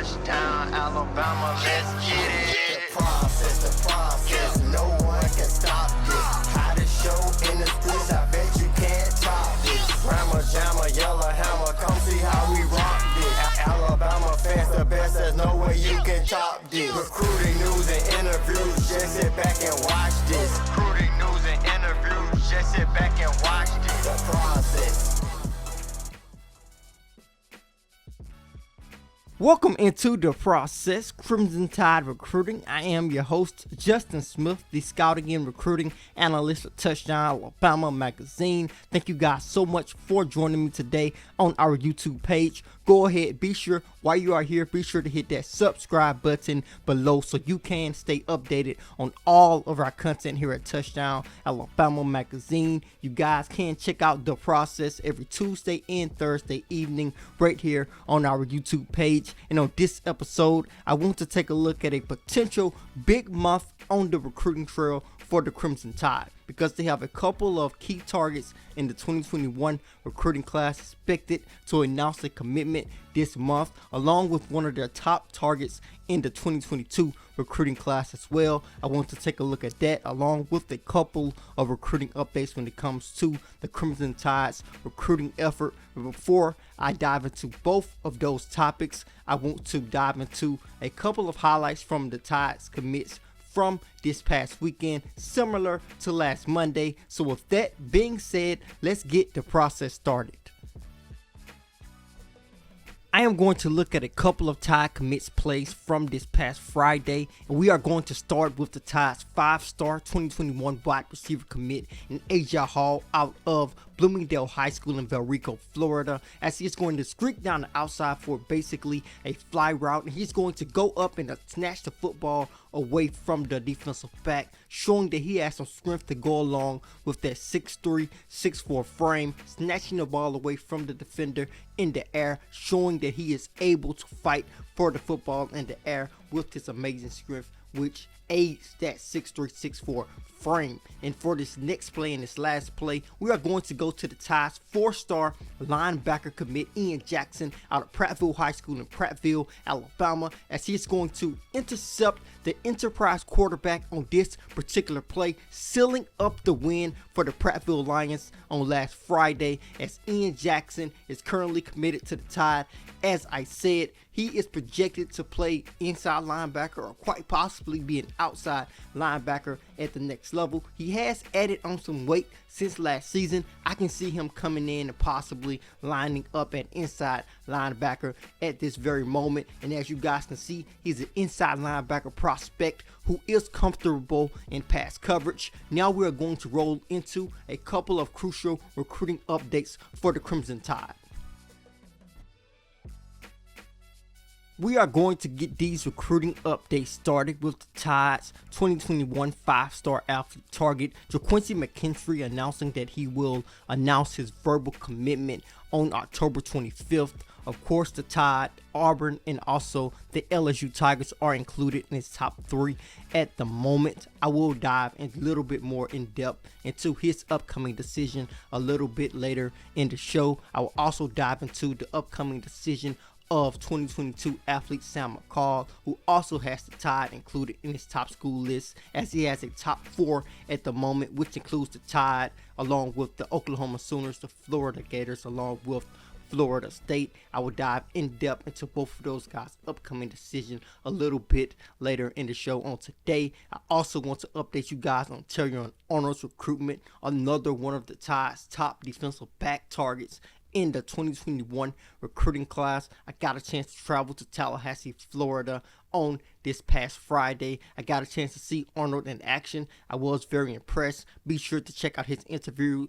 Touchdown, Alabama, let's get it. The process, no one can stop this. Hottest show in the streets, I bet you can't top this. Rammer, jammer, yellow hammer, come see how we rock this. Alabama fans the best, there's no way you can top this. Recruiting news and interviews, just sit back and watch this. Recruiting news and interviews, just sit back and watch this. The process. Welcome into The Process, Crimson Tide Recruiting. I am your host, Justin Smith, the Scouting and Recruiting Analyst at Touchdown Alabama Magazine. Thank you guys so much for joining me today on our YouTube page. Go ahead, be sure, while you are here, be sure to hit that subscribe button below so you can stay updated on all of our content here at Touchdown Alabama Magazine. You guys can check out The Process every Tuesday and Thursday evening right here on our YouTube page. And on this episode, I want to take a look at a potential big month on the recruiting trail for the Crimson Tide, because they have a couple of key targets in the 2021 recruiting class expected to announce a commitment this month, along with one of their top targets in the 2022 recruiting class as well. I want to take a look at that, along with a couple of recruiting updates when it comes to the Crimson Tide's recruiting effort. But before I dive into both of those topics, I want to dive into a couple of highlights from the Tide's commits from this past weekend, similar to last Monday. So with that being said, let's get the process started. I am going to look at a couple of Tide commits plays from this past Friday, and we are going to start with the Tide's 5-star 2021 wide receiver commit in AJ Hall out of Bloomingdale High School in Valrico, Florida, as he's going to streak down the outside for basically a fly route, and he's going to go up and snatch the football away from the defensive back, showing that he has some strength to go along with that 6'3", 6'4" frame, snatching the ball away from the defender in the air, showing that he is able to fight for the football in the air with his amazing strength, which aids that 6'3", 6'4" frame. And for this next play and this last play, we are going to go to the Tide's 4-star linebacker commit Ian Jackson out of Prattville High School in Prattville, Alabama, as he is going to intercept the Enterprise quarterback on this particular play, sealing up the win for the Prattville Lions on last Friday, as Ian Jackson is currently committed to the Tide. As I said, he is projected to play inside linebacker or quite possibly be an outside linebacker at the next level. He has added on some weight since last season. I can see him coming in and possibly lining up at inside linebacker at this very moment. And as you guys can see, he's an inside linebacker prospect who is comfortable in pass coverage. Now we are going to roll into a couple of crucial recruiting updates for the Crimson Tide. We are going to get these recruiting updates started with the Tide's 2021 5-star athlete target, JaQuincy McKinstry, announcing that he will announce his verbal commitment on October 25th. Of course, the Tide, Auburn, and also the LSU Tigers are included in his top 3 at the moment. I will dive a little bit more in depth into his upcoming decision a little bit later in the show. I will also dive into the upcoming decision of 2022 athlete Sam Mccall, who also has the Tide included in his top school list, as he has a top 4 at the moment, which includes the Tide along with the Oklahoma Sooners, the Florida Gators, along with Florida State. I will dive in depth into both of those guys' upcoming decision a little bit later in the show on today. I also want to update you guys on Terrion Arnold's recruitment, another one of the Tide's top defensive back targets in the 2021 recruiting class. I got a chance to travel to Tallahassee, Florida on this past Friday. I got a chance to see Arnold in action. I was very impressed. Be sure to check out his interview,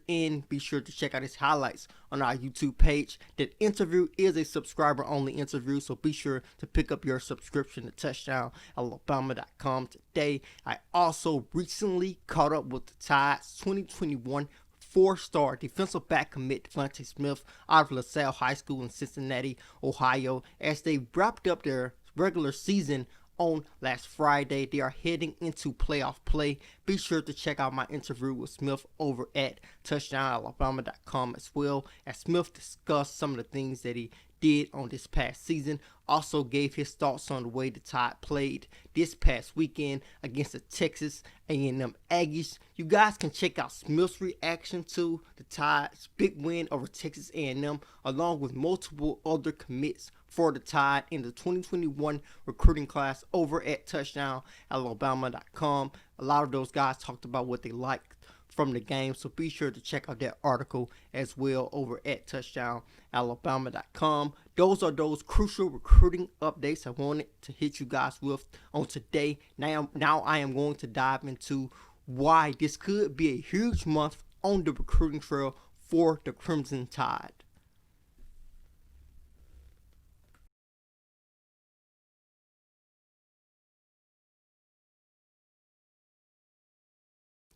and be sure to check out his highlights on our YouTube page. That interview is a subscriber only interview, so be sure to pick up your subscription to touchdowналabama.com today. I also recently caught up with the Tide's 2021 4-star defensive back commit Devontae Smith out of LaSalle High School in Cincinnati, Ohio, as they wrapped up their regular season on last Friday. They are heading into playoff play. Be sure to check out my interview with Smith over at touchdowналabama.com as well, as Smith discussed some of the things that he did on this past season. Also gave his thoughts on the way the Tide played this past weekend against the Texas A&M Aggies. You guys can check out Smith's reaction to the Tide's big win over Texas A&M, along with multiple other commits for the Tide in the 2021 recruiting class over at touchdownalabama.com. A lot of those guys talked about what they liked from the game, so be sure to check out that article as well over at touchdownalabama.com. Those are those crucial recruiting updates I wanted to hit you guys with on today. Now I am going to dive into why this could be a huge month on the recruiting trail for the Crimson Tide.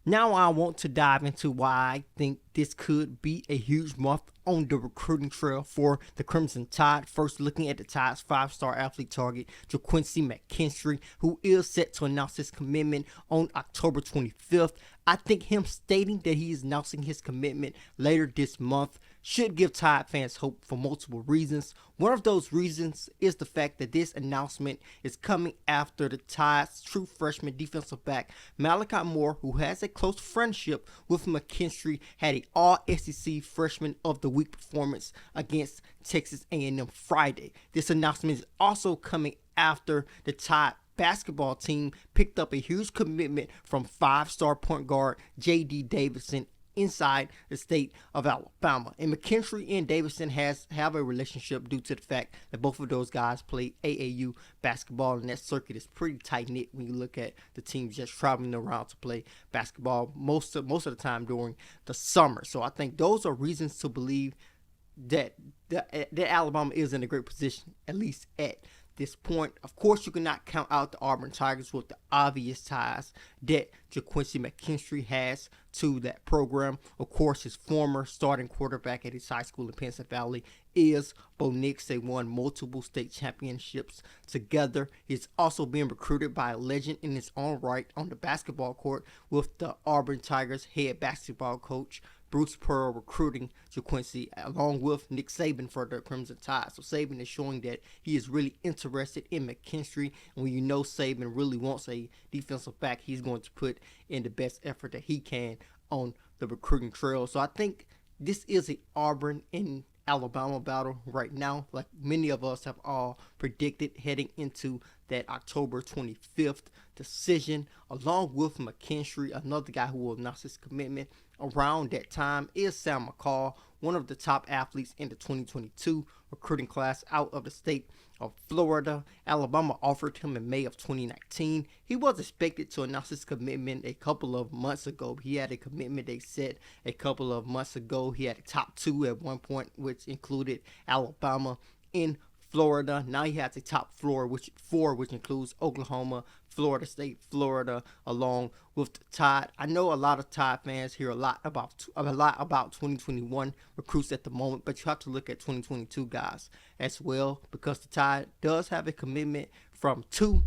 Now I want to dive into why I think this could be a huge month on the recruiting trail for the Crimson Tide. First, looking at the Tide's 5-star athlete target, JaQuincy McKinstry, who is set to announce his commitment on October 25th. I think him stating that he is announcing his commitment later this month should give Tide fans hope for multiple reasons. One of those reasons is the fact that this announcement is coming after the Tide's true freshman defensive back Malachi Moore, who has a close friendship with McKinstry, had an All-SEC Freshman of the Week performance against Texas A&M Friday. This announcement is also coming after the Tide basketball team picked up a huge commitment from 5-star point guard J.D. Davison inside the state of Alabama. And McKinstry and Davison have a relationship due to the fact that both of those guys play AAU basketball, and that circuit is pretty tight-knit when you look at the teams just traveling around to play basketball most of the time during the summer. So I think those are reasons to believe that Alabama is in a great position, at least at this point. Of course, you cannot count out the Auburn Tigers with the obvious ties that JaQuincy McKinstry has to that program. Of course, his former starting quarterback at his high school in Pinson Valley is Bo Nix. They won multiple state championships together. He's also being recruited by a legend in his own right on the basketball court, with the Auburn Tigers head basketball coach Bruce Pearl recruiting JaQuincy along with Nick Saban for the Crimson Tide. So Saban is showing that he is really interested in McKinstry, and when you know Saban really wants a defensive back, he's going to put in the best effort that he can on the recruiting trail. So I think this is a Auburn and Alabama battle right now, like many of us have all predicted heading into that October 25th decision. Along with McKinstry, another guy who will announce his commitment around that time is Sam Mccall, one of the top athletes in the 2022 recruiting class out of the state of Florida. Alabama offered him in May of 2019. He was expected to announce his commitment a couple of months ago. He had a commitment they set a couple of months ago. He had a top 2 at one point, which included Alabama in Florida. Now he has a top 4, which includes Oklahoma, Florida State, Florida, along with the Tide. I know a lot of Tide fans hear a lot about 2021 recruits at the moment, but you have to look at 2022 guys as well, because the Tide does have a commitment from 2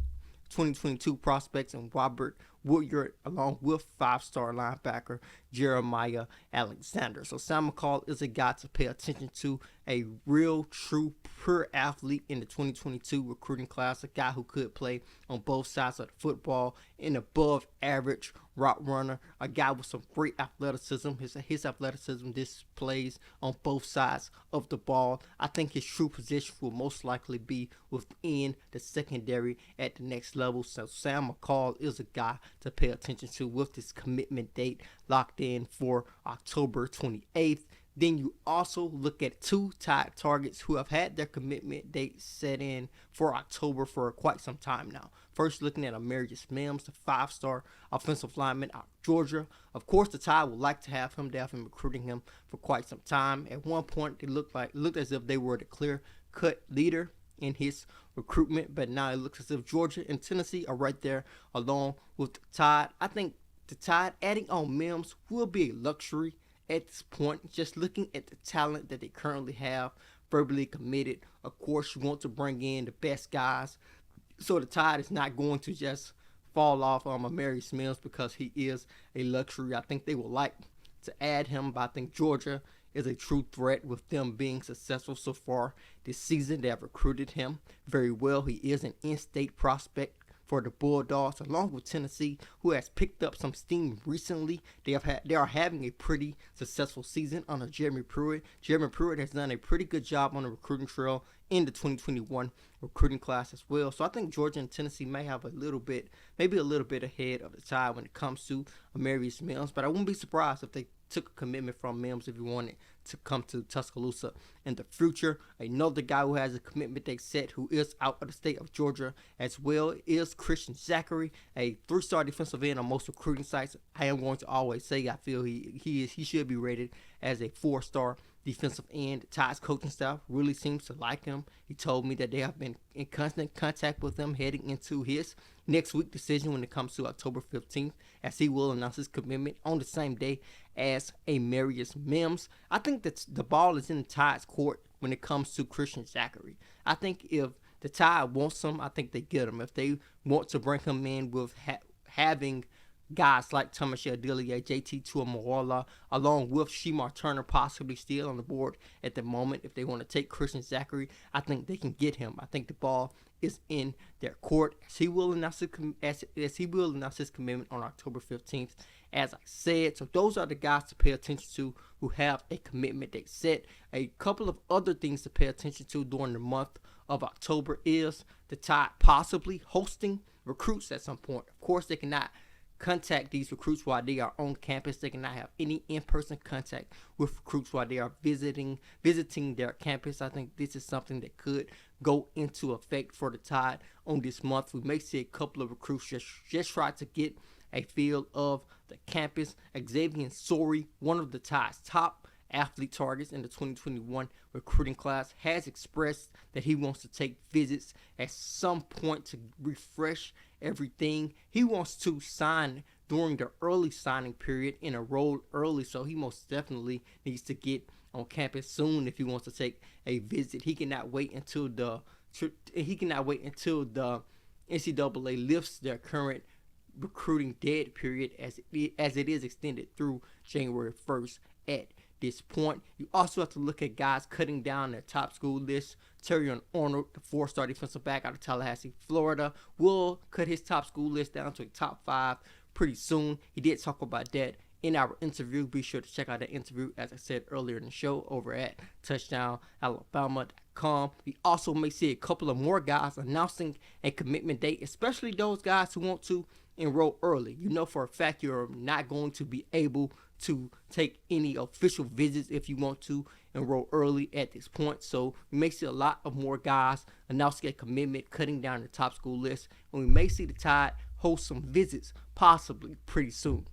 2022 prospects and Robert Woodyard, along with 5-star linebacker Jeremiah Alexander. So Sam Mccall is a guy to pay attention to, a real, true, pure athlete in the 2022 recruiting class, a guy who could play on both sides of the football, an above average route runner, a guy with some great athleticism. His athleticism displays on both sides of the ball. I think his true position will most likely be within the secondary at the next level. So Sam Mccall is a guy to pay attention to with this commitment date locked in for October 28th. Then you also look at 2 Tide targets who have had their commitment date set in for October for quite some time now. First, looking at Amarius Mims, the 5-star offensive lineman out of Georgia. Of course, the Tide would like to have him. They have been recruiting him for quite some time. At one point, it looked as if they were the clear-cut leader in his recruitment, but now it looks as if Georgia and Tennessee are right there along with the Tide. I think the Tide adding on Mims will be a luxury at this point, just looking at the talent that they currently have verbally committed. Of course, you want to bring in the best guys, so the Tide is not going to just fall off on Amarius Mims because he is a luxury. I think they would like to add him, but I think Georgia is a true threat with them being successful so far this season. They have recruited him very well. He is an in-state prospect for the Bulldogs, along with Tennessee, who has picked up some steam recently. They are having a pretty successful season under Jeremy Pruitt. Jeremy Pruitt has done a pretty good job on the recruiting trail in the 2021 recruiting class as well. So I think Georgia and Tennessee may have maybe a little bit ahead of the Tide when it comes to Amarius Mims. But I wouldn't be surprised if they took a commitment from Mims if he wanted to come to Tuscaloosa in the future. Another guy who has a commitment they set, who is out of the state of Georgia as well, is Christian Zachary, a 3-star defensive end on most recruiting sites. I am going to always say I feel he should be rated as a 4-star defensive end. The Tide's coaching staff really seems to like him. He told me that they have been in constant contact with him heading into his next week decision when it comes to October 15th, as he will announce his commitment on the same day as Amarius Mims. I think that the ball is in the Tide's court when it comes to Christian Zachary. I think if the Tide wants him, I think they get him. If they want to bring him in with having guys like Thomas Delia, JT Tuamawala, along with Shemar Turner possibly still on the board at the moment. If they want to take Christian Zachary, I think they can get him. I think the ball is in their court, as he will announce his commitment on October 15th, as I said. So those are the guys to pay attention to who have a commitment they set. A couple of other things to pay attention to during the month of October is the Tide possibly hosting recruits at some point. Of course, they cannot contact these recruits while they are on campus. They cannot have any in-person contact with recruits while they are visiting their campus. I think this is something that could go into effect for the Tide on this month. We may see a couple of recruits just try to get a feel of the campus. Xavier Sori, one of the Tide's top athlete targets in the 2021 recruiting class, has expressed that he wants to take visits at some point to refresh everything. He wants to sign during the early signing period and enroll early, so he most definitely needs to get on campus soon if he wants to take a visit. He cannot wait until the NCAA lifts their current recruiting dead period, as it is extended through January 1st at this point. You also have to look at guys cutting down their top school list. Terrion Arnold, the 4-star defensive back out of Tallahassee, Florida, will cut his top school list down to a top 5 pretty soon. He did talk about that in our interview. Be sure to check out that interview, as I said earlier in the show, over at touchdownalabama.com. We also may see a couple of more guys announcing a commitment date, especially those guys who want to enroll early. You know for a fact you're not going to be able to take any official visits if you want to enroll early at this point. So we may see a lot of more guys announcing a commitment, cutting down the top school list, and we may see the Tide host some visits possibly pretty soon.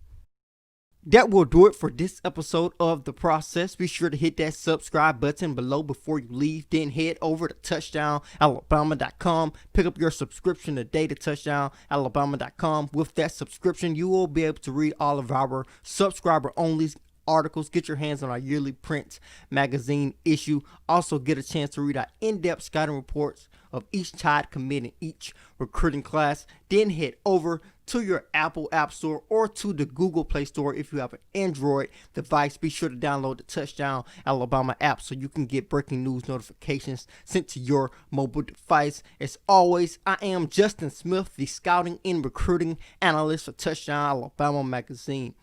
That will do it for this episode of The Process. Be sure to hit that subscribe button below before you leave. Then head over to touchdownalabama.com. Pick up your subscription today to touchdownalabama.com. With that subscription, you will be able to read all of our subscriber-only articles, get your hands on our yearly print magazine issue. Also get a chance to read our in-depth scouting reports of each Tide commit in each recruiting class. Then head over to your Apple App Store or to the Google Play Store if you have an Android device. Be sure to download the Touchdown Alabama app so you can get breaking news notifications sent to your mobile device. As always, I am Justin Smith, the scouting and recruiting analyst for Touchdown Alabama magazine.